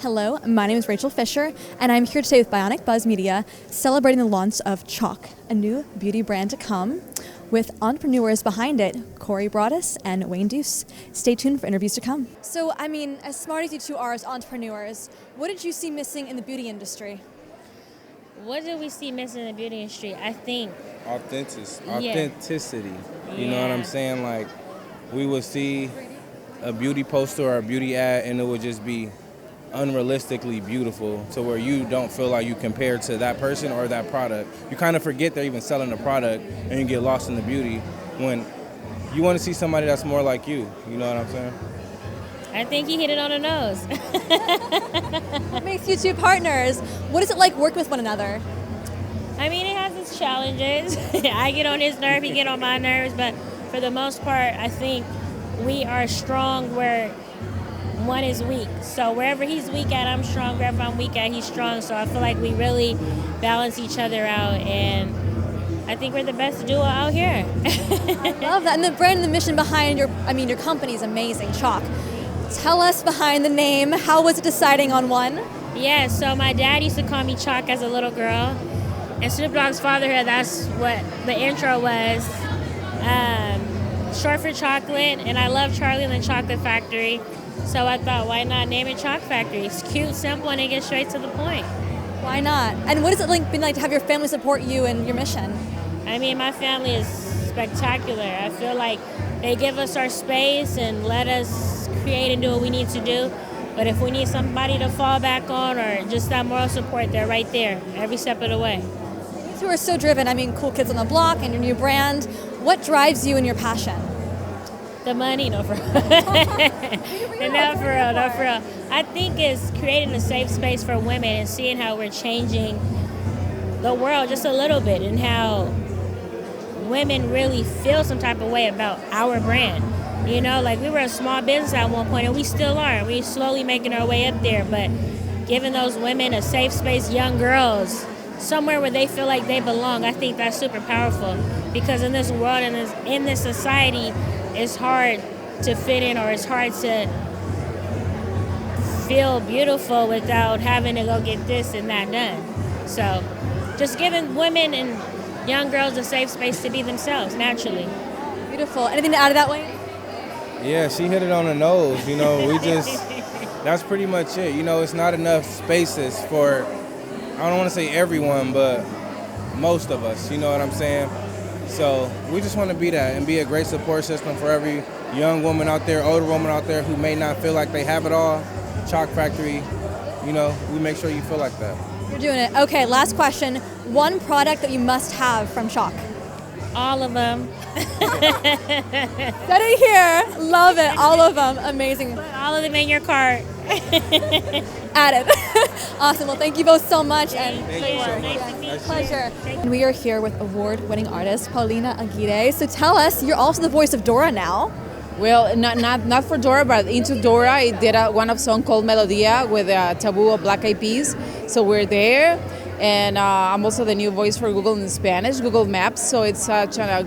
Hello, my name is Rachel Fisher, and I'm here today with Bionic Buzz Media, celebrating the launch of CHOC, a new beauty brand to come, with entrepreneurs behind it, Cori, Broadus, and Deuce. Stay tuned for interviews to come. So, as smart as you two are as entrepreneurs, what did you see missing in the beauty industry? What did we see missing in the beauty industry? I think authenticity. You know what I'm saying? Like, we would see a beauty poster or a beauty ad, and it would just be unrealistically beautiful to where you don't feel like you compare to that person or that product. You kind of forget they're even selling the product, and you get lost in the beauty when you want to see somebody that's more like you. You know what I'm saying? I think he hit it on the nose. What makes you two partners? What is it like working with one another? It has its challenges. I get on his nerve, he get on my nerves, but for the most part, I think we are strong where one is weak. So wherever he's weak at, I'm strong. Wherever I'm weak at, he's strong. So I feel like we really balance each other out, and I think we're the best duo out here. I love that. And the brand and the mission behind your company is amazing, CHOC. Tell us behind the name, how was it deciding on one? Yeah, so my dad used to call me CHOC as a little girl. And Snoop Dogg's fatherhood, that's what the intro was. Short for chocolate, and I love Charlie and the Chocolate Factory. So I thought, why not name it CHOC Factory? It's cute, simple, and it gets straight to the point. Why not? And what has it been like to have your family support you and your mission? My family is spectacular. I feel like they give us our space and let us create and do what we need to do. But if we need somebody to fall back on or just that moral support, they're right there every step of the way. You two are so driven. Cool Kids on the Block and your new brand. What drives you and your passion? The money, no for real. No, for real. I think it's creating a safe space for women and seeing how we're changing the world just a little bit and how women really feel some type of way about our brand. We were a small business at one point, and we still are. We're slowly making our way up there, but giving those women a safe space, young girls, somewhere where they feel like they belong, I think that's super powerful. Because in this world and in this society, it's hard to fit in, or it's hard to feel beautiful without having to go get this and that done. So just giving women and young girls a safe space to be themselves naturally. Beautiful. Anything to add to that, Wayne? Yeah, she hit it on the nose. That's pretty much it. It's not enough spaces for, I don't want to say everyone, but most of us, you know what I'm saying? So we just want to be that and be a great support system for every young woman out there, older woman out there who may not feel like they have it all. CHOC Factory, we make sure you feel like that. You're doing it. Okay, last question. One product that you must have from CHOC? All of them. Said it here. Love it. All of them. Amazing. Put all of them in your cart. Added. Awesome. Well, thank you both so much. Thank you so much. Pleasure. And we are here with award-winning artist Paulina Aguirre. So tell us, you're also the voice of Dora now. Well, not for Dora, but into Dora. I did one of song called Melodia with Taboo of Black Eyed Peas. So we're there. And I'm also the new voice for Google in Spanish, Google Maps. So it's such an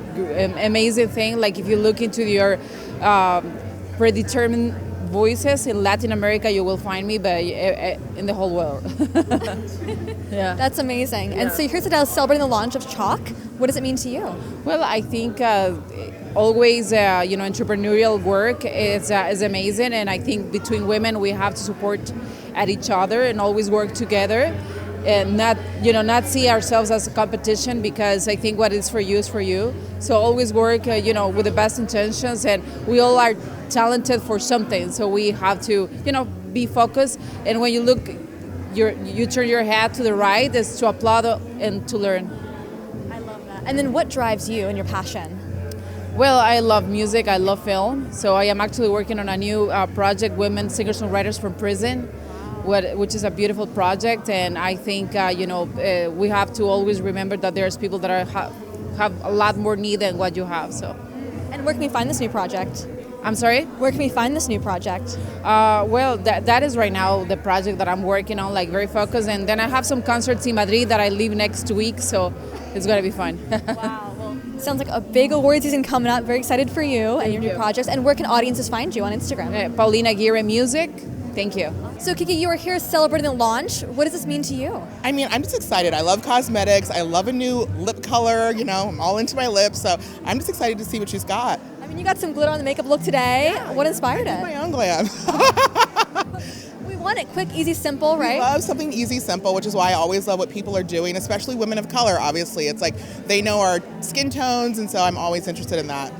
amazing thing. Like if you look into your predetermined voices in Latin America, you will find me, but in the whole world. Yeah. That's amazing. Yeah. And so here's today celebrating the launch of CHOC. What does it mean to you? Well, I think always, entrepreneurial work is amazing. And I think between women, we have to support at each other and always work together. And not see ourselves as a competition, because I think what is for you is for you. So always work, with the best intentions, and we all are talented for something. So we have to, be focused. And when you look, you turn your head to the right, is to applaud and to learn. I love that. And then what drives you and your passion? Well, I love music, I love film. So I am actually working on a new project, Women Singer-Songwriters from Prison, which is a beautiful project, and I think we have to always remember that there's people that have a lot more need than what you have. So, and where can we find this new project? I'm sorry? Where can we find this new project? Well, that is right now the project that I'm working on, very focused, and then I have some concerts in Madrid that I leave next week, so it's gonna be fun. Wow, well, sounds like a big award season coming up. Very excited for you and your new projects. And where can audiences find you on Instagram? Paulina Aguirre Music. Thank you. So Kiki, you are here celebrating the launch. What does this mean to you? I mean, I'm just excited. I love cosmetics. I love a new lip color. You know, I'm all into my lips. So I'm just excited to see what she's got. I mean, you got some glitter on the makeup look today. What inspired it? My own glam. We want it quick, easy, simple, right? I love something easy, simple, which is why I always love what people are doing, especially women of color, obviously. It's like they know our skin tones, and so I'm always interested in that.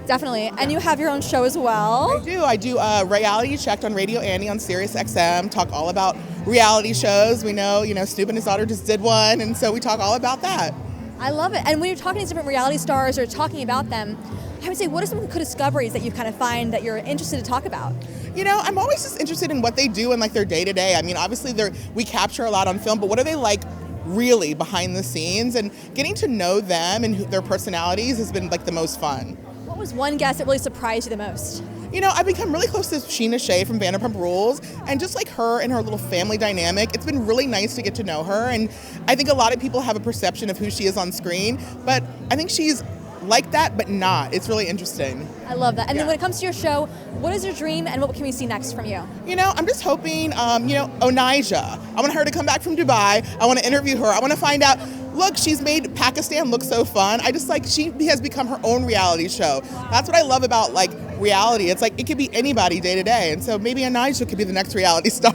Definitely. And you have your own show as well. I do Reality Checked on Radio Annie on SiriusXM, talk all about reality shows. We know, Snoop and his daughter just did one, and so we talk all about that. I love it. And when you're talking to different reality stars or talking about them, I would say, what are some cool discoveries that you kind of find that you're interested to talk about? I'm always just interested in what they do in like their day-to-day. I mean, obviously we capture a lot on film, but what are they like really behind the scenes? And getting to know them and their personalities has been like the most fun. What was one guest that really surprised you the most? I've become really close to Sheena Shea from Vanderpump Rules, and just like her and her little family dynamic, it's been really nice to get to know her. And I think a lot of people have a perception of who she is on screen, but I think she's like that, but not. It's really interesting. I love that. And then when it comes to your show, what is your dream and what can we see next from you? I'm just hoping, Onija. I want her to come back from Dubai. I want to interview her. I want to find out, look, she's made Pakistan look so fun. I just she has become her own reality show. That's what I love about reality. It's like it could be anybody day to day. And so maybe Onija could be the next reality star.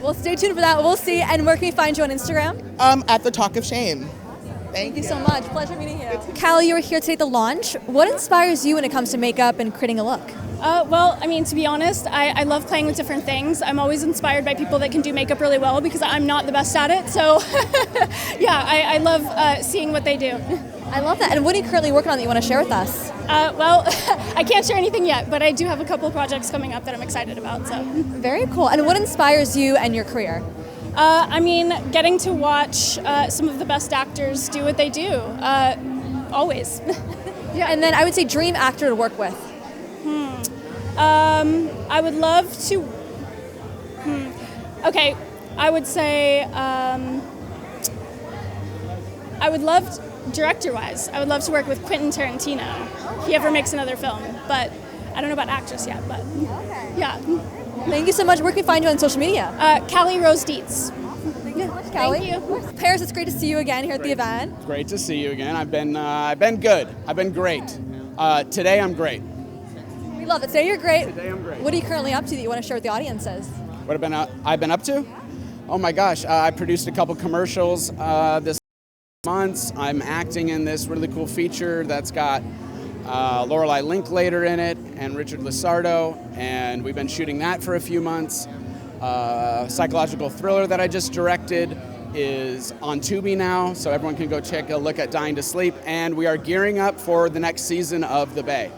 Well, stay tuned for that. We'll see. And where can we find you on Instagram? At the Talk of Shame. Thank you so much. Pleasure meeting you. Callie, you were here today at the launch. What inspires you when it comes to makeup and creating a look? To be honest, I love playing with different things. I'm always inspired by people that can do makeup really well because I'm not the best at it. So, I love seeing what they do. I love that. And what are you currently working on that you want to share with us? I can't share anything yet, but I do have a couple of projects coming up that I'm excited about. So, very cool. And what inspires you and your career? Getting to watch some of the best actors do what they do, always. Yeah. And then I would say dream actor to work with. I would love to. Okay, I would say I would love, director-wise, I would love to work with Quentin Tarantino if he ever makes another film. But I don't know about actress yet. But yeah. Thank you so much. Where can we find you on social media? Callie Rose Deets. Thank you so much, Callie. Thank you. Paris, it's great to see you again here at the event. It's great to see you again. I've been good. I've been great. Today I'm great. We love it. Today you're great. Today I'm great. What are you currently up to that you want to share with the audiences? What I've been up to? Oh my gosh, I produced a couple commercials this month. I'm acting in this really cool feature that's got Lorelai Linklater in it and Richard Lissardo, and we've been shooting that for a few months. Psychological thriller that I just directed is on Tubi now, so everyone can go check a look at Dying to Sleep, and we are gearing up for the next season of The Bay.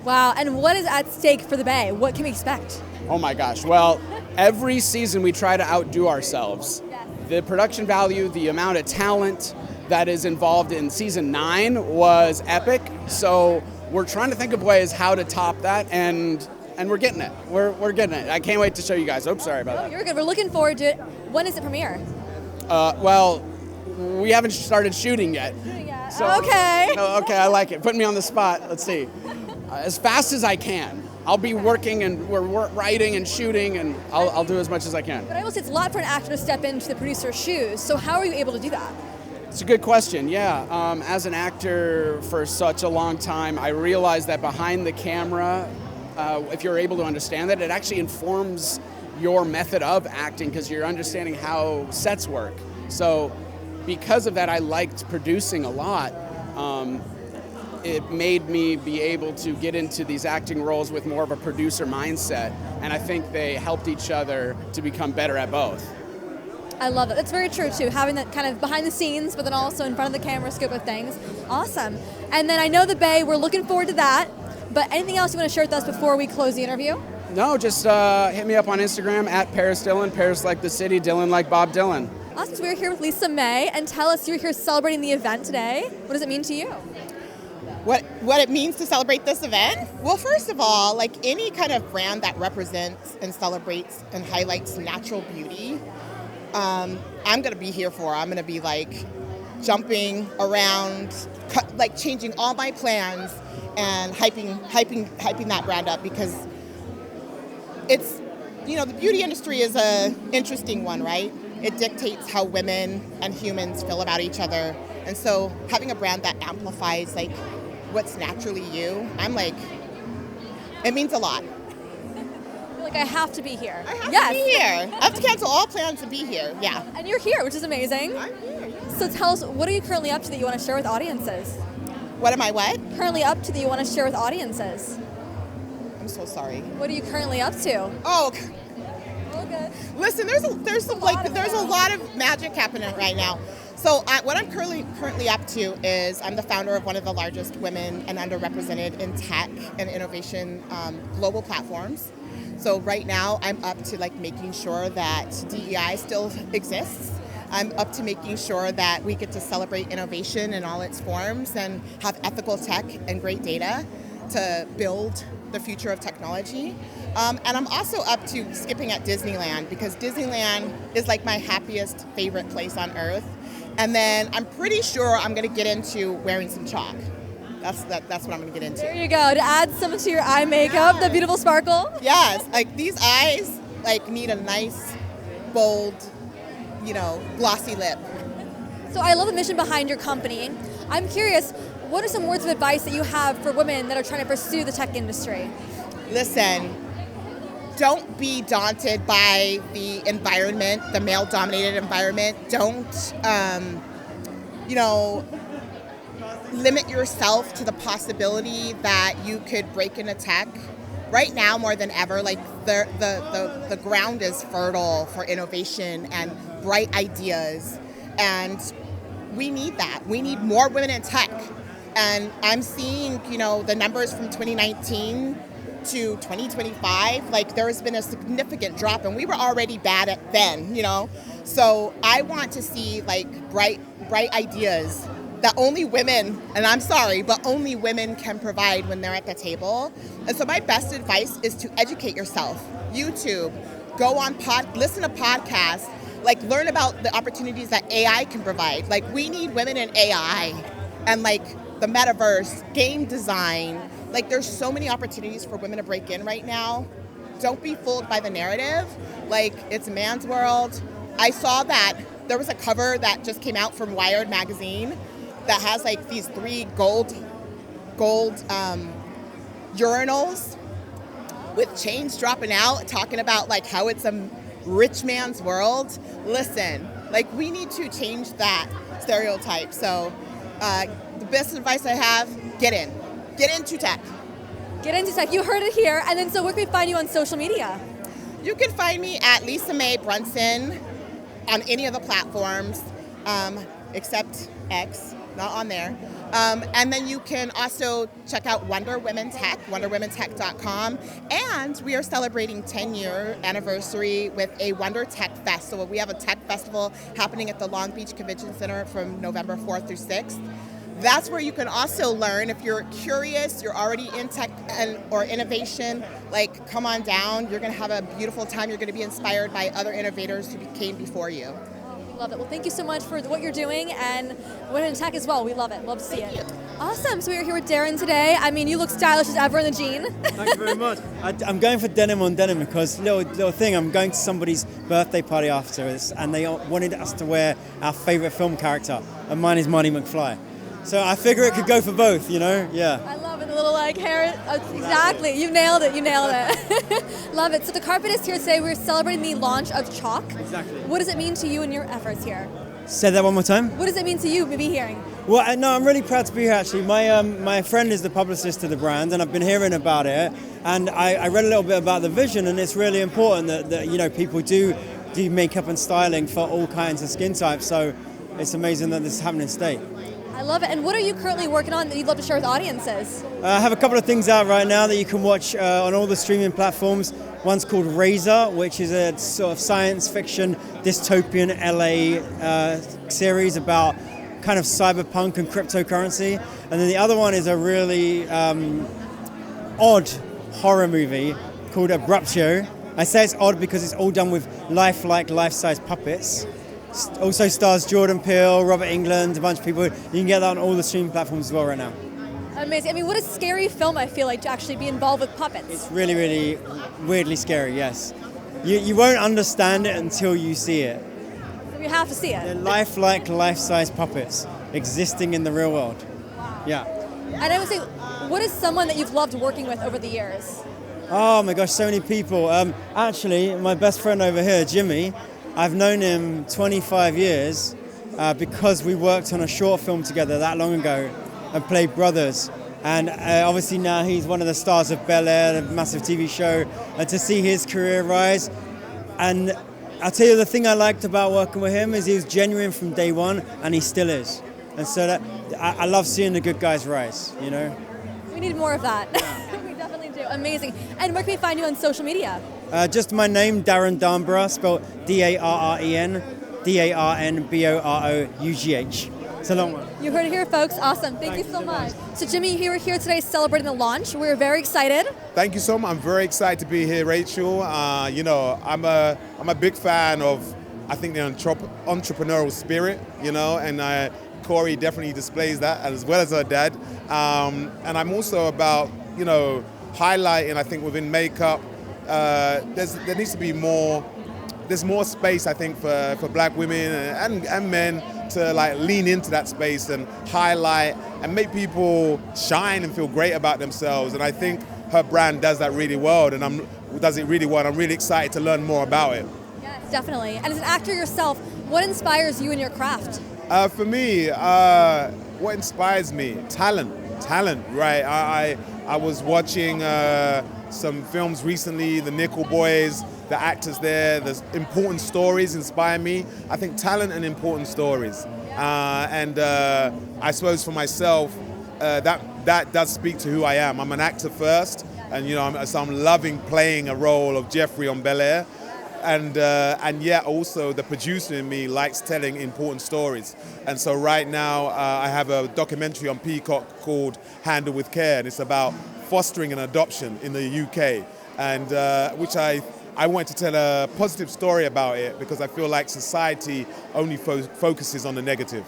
Wow, and what is at stake for The Bay? What can we expect? Oh my gosh, well, every season we try to outdo ourselves. The production value, the amount of talent that is involved in season 9 was epic, so we're trying to think of ways how to top that, and we're getting it. We're getting it. I can't wait to show you guys. Oops, sorry about that. You're good. We're looking forward to it. When is it premiere? Well, we haven't started shooting yet. So, okay. Okay, I like it. Put me on the spot. Let's see. As fast as I can. I'll be working and we're writing and shooting, and I'll do as much as I can. But I will say it's a lot for an actor to step into the producer's shoes. So how are you able to do that? It's a good question, yeah. As an actor for such a long time, I realized that behind the camera, if you're able to understand that, it actually informs your method of acting because you're understanding how sets work. So because of that, I liked producing a lot. It made me be able to get into these acting roles with more of a producer mindset, and I think they helped each other to become better at both. I love it. That's very true too, having that kind of behind the scenes, but then also in front of the camera scope of things. Awesome. And then I know The Bay, we're looking forward to that, but anything else you want to share with us before we close the interview? No, just hit me up on Instagram at Paris Dillon, Paris like the city, Dillon like Bob Dylan. Awesome. So we're here with Lisa May, and tell us, you're here celebrating the event today. What does it mean to you? What it means to celebrate this event? Well, first of all, like any kind of brand that represents and celebrates and highlights natural beauty, I'm going to be here for. I'm going to be like jumping around, like changing all my plans and hyping that brand up because it's the beauty industry is a interesting one, right? It dictates how women and humans feel about each other. And so having a brand that amplifies like what's naturally you, I'm like, it means a lot. Like, I have to be here. I have to be here. I have to cancel all plans to be here. Yeah. And you're here, which is amazing. I'm here. Yeah. So tell us, what are you currently up to that you want to share with audiences? What am I what? Currently up to that you want to share with audiences? I'm so sorry. What are you currently up to? Oh, Okay. listen, there's a lot of magic happening right now. So what I'm currently up to is I'm the founder of one of the largest women and underrepresented in tech and innovation global platforms. So right now I'm up to like making sure that DEI still exists. I'm up to making sure that we get to celebrate innovation in all its forms and have ethical tech and great data to build the future of technology. And I'm also up to skipping at Disneyland because Disneyland is like my happiest, favorite place on earth. And then I'm pretty sure I'm gonna get into wearing some chalk. That's what I'm gonna get into. There you go, to add some to your eye makeup, the beautiful sparkle. Yes, like these eyes like need a nice, bold, glossy lip. So I love the mission behind your company. I'm curious, what are some words of advice that you have for women that are trying to pursue the tech industry? Listen, don't be daunted by the environment, the male-dominated environment. Don't, limit yourself to the possibility that you could break into tech. Right now, more than ever, like the ground is fertile for innovation and bright ideas, and we need that. We need more women in tech, and I'm seeing, the numbers from 2019 to 2025. Like there has been a significant drop, and we were already bad at then. So I want to see like bright ideas that only women, and I'm sorry, but only women can provide when they're at the table. And so my best advice is to educate yourself. YouTube, go on listen to podcasts, like learn about the opportunities that AI can provide. Like we need women in AI and like the metaverse, game design. Like there's so many opportunities for women to break in right now. Don't be fooled by the narrative. Like it's a man's world. I saw that there was a cover that just came out from Wired magazine that has like these 3 gold urinals with chains dropping out, talking about like how it's a rich man's world. Listen, like we need to change that stereotype. So the best advice I have, get into tech. Get into tech, you heard it here. And then so where can we find you on social media? You can find me at Lisa Mae Brunson on any of the platforms, except X. Not on there. And then you can also check out Wonder Women Tech, wonderwomentech.com. And we are celebrating 10-year anniversary with a Wonder Tech Fest. So we have a tech festival happening at the Long Beach Convention Center from November 4th through 6th. That's where you can also learn if you're curious, you're already in tech or innovation, like come on down. You're going to have a beautiful time. You're going to be inspired by other innovators who came before you. Love it. Well, thank you so much for what you're doing and Women in Tech as well. We love it. Love to see it. Awesome. So we are here with Darren today. I mean, you look stylish as ever in the jean. Thank you very much. I'm going for denim on denim because little thing. I'm going to somebody's birthday party after this, and they wanted us to wear our favorite film character, and mine is Marty McFly. So I figure it could go for both, Yeah. I love it. The little hair. Exactly. You nailed it. Love it. So the carpet is here today. We're celebrating the launch of CHOC. Exactly. What does it mean to you and your efforts here? Say that one more time. What does it mean to you to be hearing? Well, no, I'm really proud to be here actually. My friend is the publicist of the brand, and I've been hearing about it. And I read a little bit about the vision, and it's really important that people do makeup and styling for all kinds of skin types. So it's amazing that this is happening today. I love it. And what are you currently working on that you'd love to share with audiences? I have a couple of things out right now that you can watch on all the streaming platforms. One's called Razor, which is a sort of science fiction dystopian LA series about kind of cyberpunk and cryptocurrency. And then the other one is a really odd horror movie called Abruptio. I say it's odd because it's all done with life-size puppets. Also stars Jordan Peele, Robert Englund, a bunch of people. You can get that on all the streaming platforms as well right now. Amazing. I mean, what a scary film I feel like to actually be involved with puppets. It's really, really weirdly scary, yes. you won't understand it until you see it. We have to see it. They're lifelike, life-size puppets existing in the real world. Wow. Yeah. And I would say, what is someone that you've loved working with over the years? Oh my gosh, so many people. Actually, my best friend over here, Jimmy, I've known him 25 years because we worked on a short film together that long ago and played brothers. And obviously now he's one of the stars of Bel-Air, the massive TV show, and to see his career rise. And I'll tell you the thing I liked about working with him is he was genuine from day one, and he still is. And so that I love seeing the good guys rise, you know? We need more of that. We definitely do. Amazing. And where can we find you on social media? Just my name, Darren Darnborough, spelled Darren, Darnborough. It's a long one. You heard it here, folks. Awesome. Thank you so much. So, Jimmy, you were here today celebrating the launch. We're very excited. Thank you so much. I'm very excited to be here, Rachel. You know, I'm a big fan of, I think, the entrepreneurial spirit, you know, and Cori definitely displays that, as well as her dad. And I'm also about, you know, highlighting, I think, within makeup, there needs to be more, there's more space, I think, for black women and men to like lean into that space and highlight and make people shine and feel great about themselves. And I think her brand does that really well, and I'm really excited to learn more about it. Yes, definitely. And as an actor yourself, what inspires you in your craft? For me, what inspires me? Talent, right? I was watching some films recently, the Nickel Boys, the actors there, there's important stories inspire me. I think talent and important stories. And I suppose for myself, that does speak to who I am. I'm an actor first, and you know, so I'm loving playing a role of Jeffrey on Bel-Air. And yet also the producer in me likes telling important stories. And so right now I have a documentary on Peacock called Handle with Care, and it's about fostering and adoption in the UK, and which I want to tell a positive story about it because I feel like society only focuses on the negative.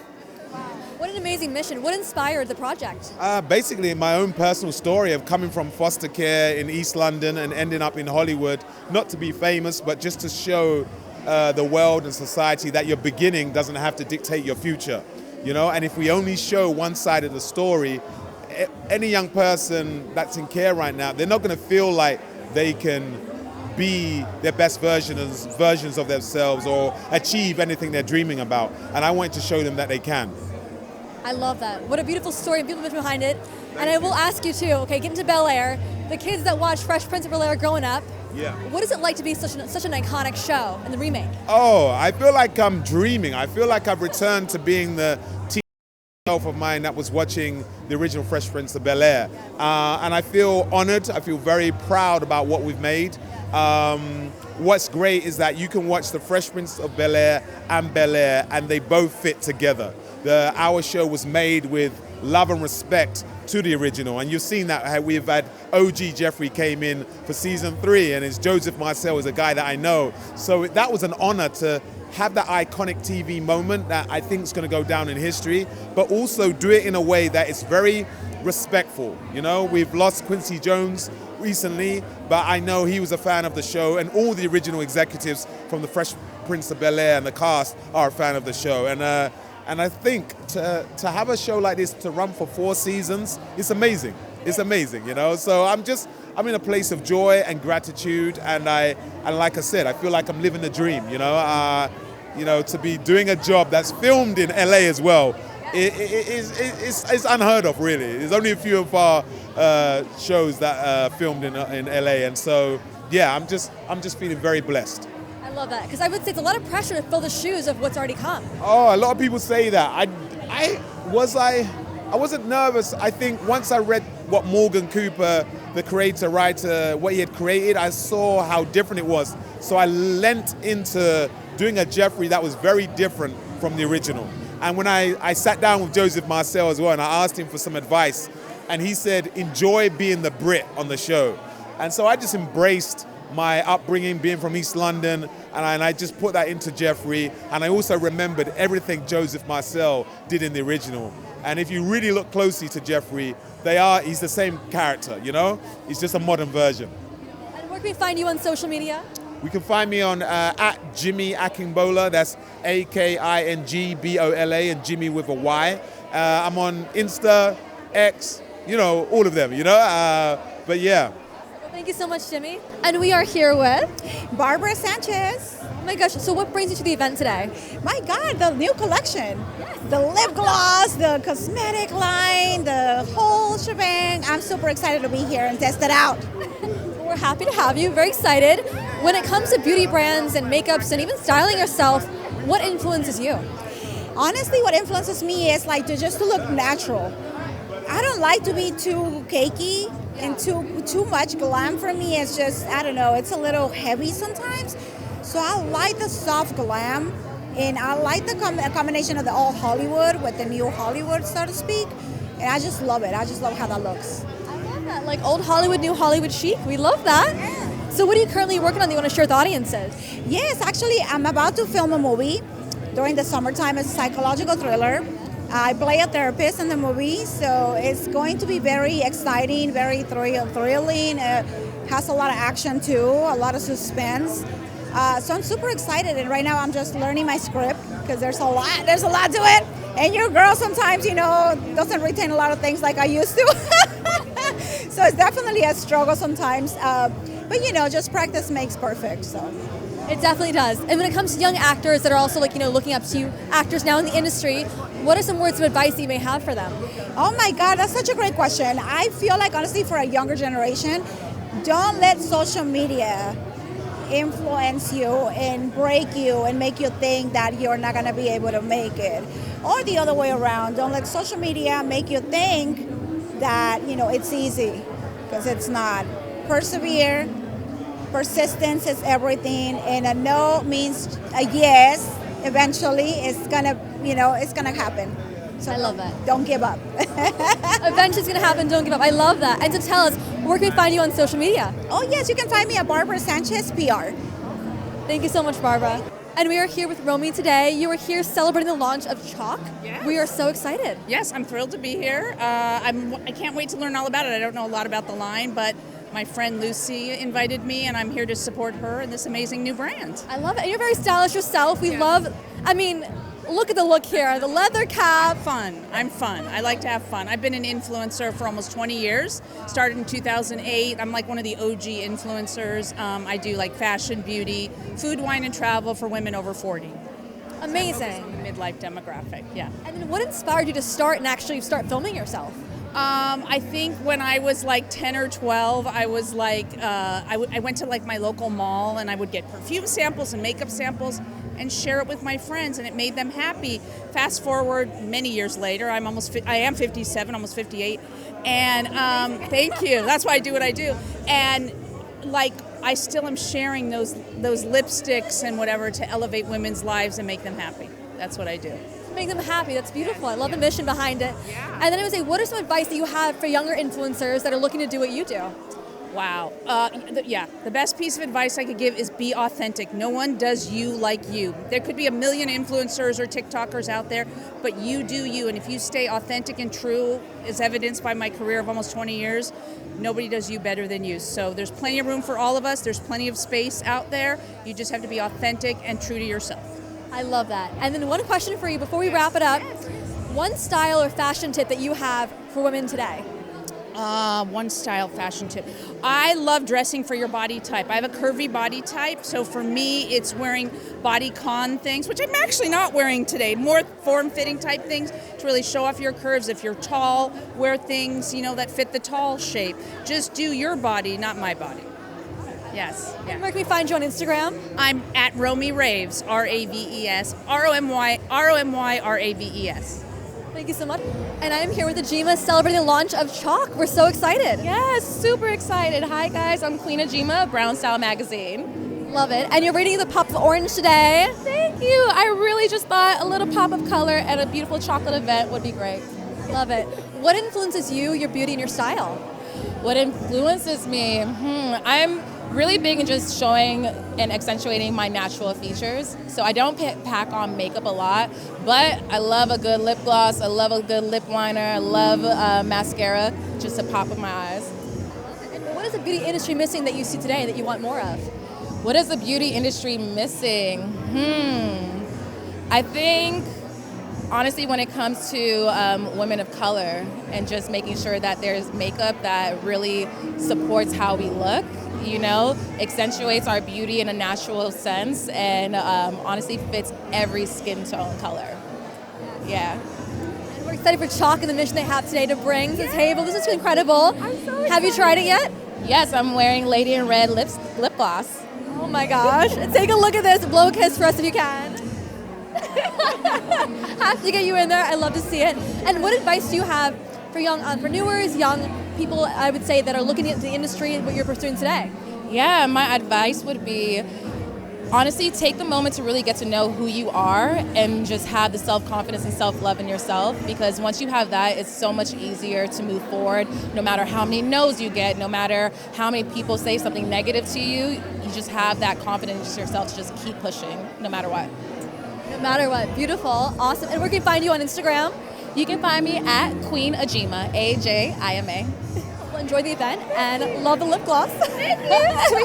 What an amazing mission. What inspired the project? Basically, my own personal story of coming from foster care in East London and ending up in Hollywood, not to be famous, but just to show the world and society that your beginning doesn't have to dictate your future. You know, and if we only show one side of the story, any young person that's in care right now, they're not going to feel like they can be their best versions of themselves or achieve anything they're dreaming about. And I want to show them that they can. I love that. What a beautiful story and beautiful behind it. And I will ask you too, okay, get into Bel-Air, the kids that watch Fresh Prince of Bel-Air growing up, yeah. What is it like to be such an iconic show in the remake? Oh, I feel like I'm dreaming. I feel like I've returned to being the teen self of mine that was watching the original Fresh Prince of Bel-Air. And I feel honored. I feel very proud about what we've made. What's great is that you can watch the Fresh Prince of Bel-Air and Bel-Air, and they both fit together. Our show was made with love and respect to the original, and you've seen that how we've had OG Jeffrey came in for season 3, and it's Joseph Marcel is a guy that I know. So that was an honor to have that iconic TV moment that I think is going to go down in history, but also do it in a way that is very respectful. You know, we've lost Quincy Jones recently, but I know he was a fan of the show, and all the original executives from the Fresh Prince of Bel-Air and the cast are a fan of the show. And I think to have a show like this to run for 4 seasons, it's amazing. It's amazing, you know. So I'm in a place of joy and gratitude, and like I said, I feel like I'm living the dream, you know. You know, to be doing a job that's filmed in LA as well, it's unheard of, really. There's only a few of our shows that are filmed in LA, and so yeah, I'm just feeling very blessed. I love that, because I would say it's a lot of pressure to fill the shoes of what's already come. Oh, a lot of people say that. I wasn't nervous. I think once I read what Morgan Cooper, the creator, writer, what he had created, I saw how different it was. So I lent into doing a Jeffrey that was very different from the original. And when I sat down with Joseph Marcel as well, and I asked him for some advice, and he said, enjoy being the Brit on the show. And so I just embraced my upbringing, being from East London, and I just put that into Jeffrey, and I also remembered everything Joseph Marcel did in the original. And if you really look closely to Jeffrey, he's the same character, you know? He's just a modern version. And where can we find you on social media? We can find me on at Jimmy Akingbola. That's Akingbola, and Jimmy with a Y. I'm on Insta, X, all of them, but yeah. Well, thank you so much, Jimmy. And we are here with Barbara Sanchez. Oh my gosh, so what brings you to the event today? My God, the new collection. Yes. The lip gloss, the cosmetic line, the whole shebang. I'm super excited to be here and test it out. We're happy to have you, very excited. When it comes to beauty brands and makeups and even styling yourself, what influences you? Honestly, what influences me is like to look natural. I don't like to be too cakey and too much glam for me. It's just, I don't know, it's a little heavy sometimes. So I like the soft glam, and I like the combination of the old Hollywood with the new Hollywood, so to speak. And I just love it. I just love how that looks. I love that, like old Hollywood, new Hollywood chic. We love that. Yeah. So what are you currently working on that you want to share with audiences? Yes, actually, I'm about to film a movie during the summertime. It's a psychological thriller. I play a therapist in the movie, so it's going to be very exciting, very thrilling. Has a lot of action too, a lot of suspense. So I'm super excited, and right now I'm just learning my script because there's a lot to it. And your girl sometimes, doesn't retain a lot of things like I used to. So it's definitely a struggle sometimes. But just practice makes perfect. So it definitely does. And when it comes to young actors that are also looking up to actors now in the industry, what are some words of advice that you may have for them? Oh my God, that's such a great question. I feel like honestly for a younger generation, don't let social media influence you and break you and make you think that you're not going to be able to make it. Or the other way around, don't let social media make you think that, it's easy, because it's not. Persevere, persistence is everything, and a no means a yes. Eventually, it's gonna happen. So I love that. Don't give up. Eventually, it's gonna happen. Don't give up. I love that. And so tell us, where can we find you on social media? Oh yes, you can find me at Barbara Sanchez PR. Thank you so much, Barbara. And we are here with Romy today. You are here celebrating the launch of CHOC. Yes. We are so excited. Yes, I'm thrilled to be here. I can't wait to learn all about it. I don't know a lot about the line, but my friend Lucy invited me, and I'm here to support her and this amazing new brand. I love it. And you're very stylish yourself. We love, look at the look here. The leather cap. I'm fun. I like to have fun. I've been an influencer for almost 20 years. Started in 2008. I'm like one of the OG influencers. I do like fashion, beauty, food, wine, and travel for women over 40. Amazing. So the midlife demographic, yeah. And then what inspired you to start and actually start filming yourself? I think when I was like 10 or 12, I was like, I went to like my local mall, and I would get perfume samples and makeup samples and share it with my friends, and it made them happy. Fast forward many years later, I am 57, almost 58, and thank you. That's why I do what I do. And like, I still am sharing those lipsticks and whatever to elevate women's lives and make them happy. That's what I do. Make them happy. That's beautiful. I love the mission behind it. Yeah. And then I would say, what are some advice that you have for younger influencers that are looking to do what you do? Wow. The best piece of advice I could give is be authentic. No one does you like you. There could be a million influencers or TikTokers out there, but you do you. And if you stay authentic and true, as evidenced by my career of almost 20 years, nobody does you better than you. So there's plenty of room for all of us. There's plenty of space out there. You just have to be authentic and true to yourself. I love that. And then one question for you before we wrap it up. One style or fashion tip that you have for women today? One style fashion tip. I love dressing for your body type. I have a curvy body type, so for me it's wearing bodycon things, which I'm actually not wearing today. More form-fitting type things to really show off your curves. If you're tall, wear things that fit the tall shape. Just do your body, not my body. Yes. Yeah. And where can we find you on Instagram? I'm at Romy Raves, R-A-V-E-S, R-O-M-Y-R-A-V-E-S. Thank you so much. And I am here with Ajima celebrating the launch of CHOC. We're so excited. Yes, super excited. Hi guys, I'm Queen Ajima, Brown Style Magazine. Love it. And you're reading the pop of orange today. Thank you. I really just thought a little pop of color at a beautiful chocolate event would be great. Love it. What influences you, your beauty, and your style? What influences me? I'm really big in just showing and accentuating my natural features. So I don't pack on makeup a lot, but I love a good lip gloss, I love a good lip liner, I love mascara just to pop in my eyes. And what is the beauty industry missing that you see today that you want more of? What is the beauty industry missing? I think, honestly, when it comes to women of color and just making sure that there's makeup that really supports how we look, you know, accentuates our beauty in a natural sense, and honestly fits every skin tone color. Yeah. And we're excited for CHOC and the mission they have today to bring to the table. This is incredible. I'm so excited. Have you tried it yet? Yes, I'm wearing Lady in Red lip gloss. Oh my gosh. Take a look at this. Blow a kiss for us if you can. Have to get you in there. I love to see it. And what advice do you have for young entrepreneurs, young people, I would say, that are looking at the industry and what you're pursuing today? Yeah, my advice would be, honestly, take the moment to really get to know who you are and just have the self-confidence and self-love in yourself, because once you have that, it's so much easier to move forward. No matter how many no's you get, no matter how many people say something negative to you, you just have that confidence in yourself to just keep pushing no matter what. No matter what. Beautiful. Awesome. And where can we find you on Instagram? You can find me at Queen Ajima, Ajima. Well, enjoy the event and love the lip gloss. Me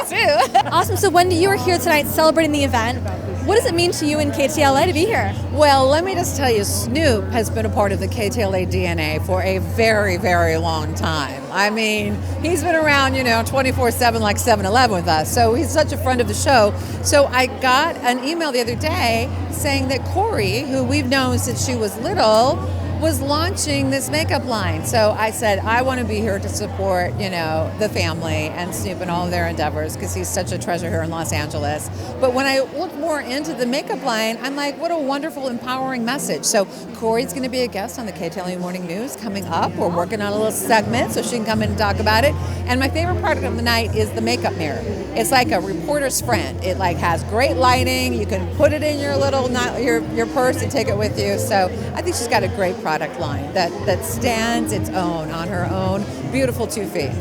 too. Awesome. So Wendy, you are here tonight celebrating the event. What does it mean to you in KTLA to be here? Well, let me just tell you, Snoop has been a part of the KTLA DNA for a very, very long time. I mean, he's been around, 24/7 like 7-Eleven with us. So he's such a friend of the show. So I got an email the other day saying that Cori, who we've known since she was little, was launching this makeup line. So I said, I want to be here to support, the family and Snoop and all of their endeavors, because he's such a treasure here in Los Angeles. But when I look more into the makeup line, I'm like, what a wonderful, empowering message. So Cori's going to be a guest on the KTLA Morning News coming up. We're working on a little segment so she can come in and talk about it. And my favorite part of the night is the makeup mirror. It's like a reporter's friend. It has great lighting. You can put it in your little, your purse and take it with you. So I think she's got a great product line that stands its own on her own beautiful 2 feet.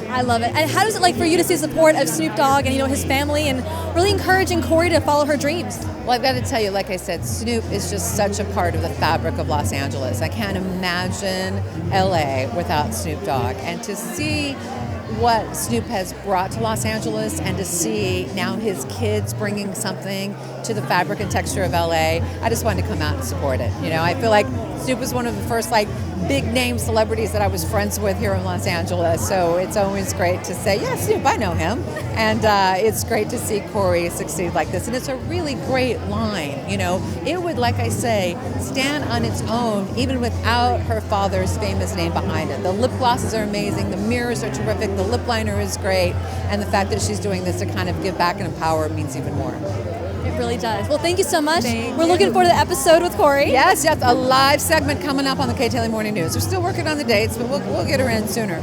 I love it. And how does it like for you to see the support of Snoop Dogg and his family and really encouraging Cori to follow her dreams? Well, I've got to tell you, like I said, Snoop is just such a part of the fabric of Los Angeles. I can't imagine LA without Snoop Dogg. And to see what Snoop has brought to Los Angeles and to see now his kids bringing something to the fabric and texture of LA, I just wanted to come out and support it. I feel like Snoop was one of the first big name celebrities that I was friends with here in Los Angeles. So it's always great to say, yeah, Snoop, I know him. And it's great to see Cori succeed like this. And it's a really great line. It would, like I say, stand on its own even without her father's famous name behind it. The lip glosses are amazing. The mirrors are terrific. The lip liner is great. And the fact that she's doing this to kind of give back and empower means even more. It really does. Well, thank you so much. We're looking forward to the episode with Cori. Yes, a live segment coming up on the KTLA Morning News. We're still working on the dates, but we'll get her in sooner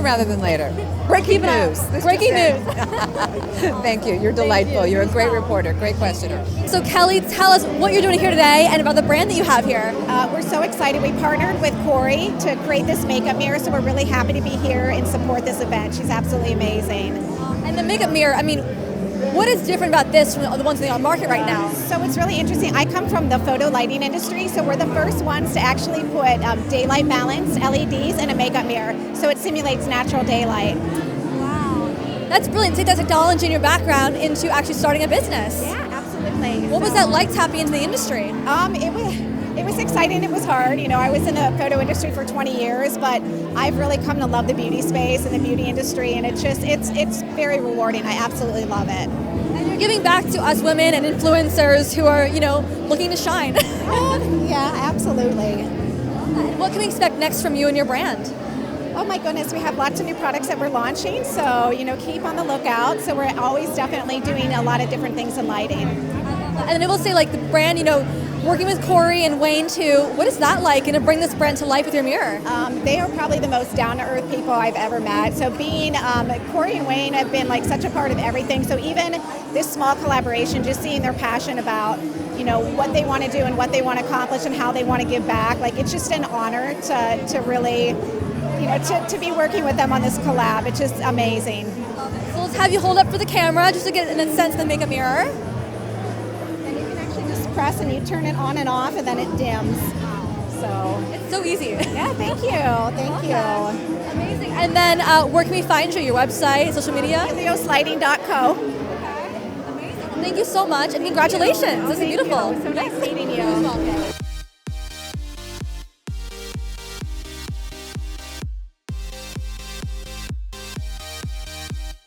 rather than later. Breaking news. Breaking news. Thank you. You're delightful. You're a great reporter, great questioner. So Callie, tell us what you're doing here today and about the brand that you have here. We're so excited. We partnered with Cori to create this makeup mirror, so we're really happy to be here and support this event. She's absolutely amazing. And the makeup mirror, what is different about this from the ones on the market right now? So it's really interesting. I come from the photo lighting industry, so we're the first ones to actually put daylight balance LEDs in a makeup mirror, so it simulates natural daylight. Wow. That's brilliant. Take that technology and your background into actually starting a business. Yeah, absolutely. What was that like tapping into the industry? It was exciting. It was hard. I was in the photo industry for 20 years, but I've really come to love the beauty space and the beauty industry, and it's very rewarding. I absolutely love it. And you're giving back to us women and influencers who are, looking to shine. Yeah, absolutely. What can we expect next from you and your brand? Oh my goodness, we have lots of new products that we're launching, so keep on the lookout. So we're always definitely doing a lot of different things in lighting. And I will say, the brand, working with Cori and Wayne too, what is that like, and to bring this brand to life with your mirror? They are probably the most down-to-earth people I've ever met. So being, Cori and Wayne have been such a part of everything. So even this small collaboration, just seeing their passion about, what they want to do and what they want to accomplish and how they want to give back, it's just an honor to really, to be working with them on this collab. It's just amazing. So let's have you hold up for the camera just to get in a sense of the makeup mirror. Press and you turn it on and off, and then it dims. So it's so easy. Yeah, thank you. Thank you. Amazing. And then where can we find you? Your website, social media? EliosLighting.co. Thank you so much, and congratulations. This is beautiful. It was so nice meeting you.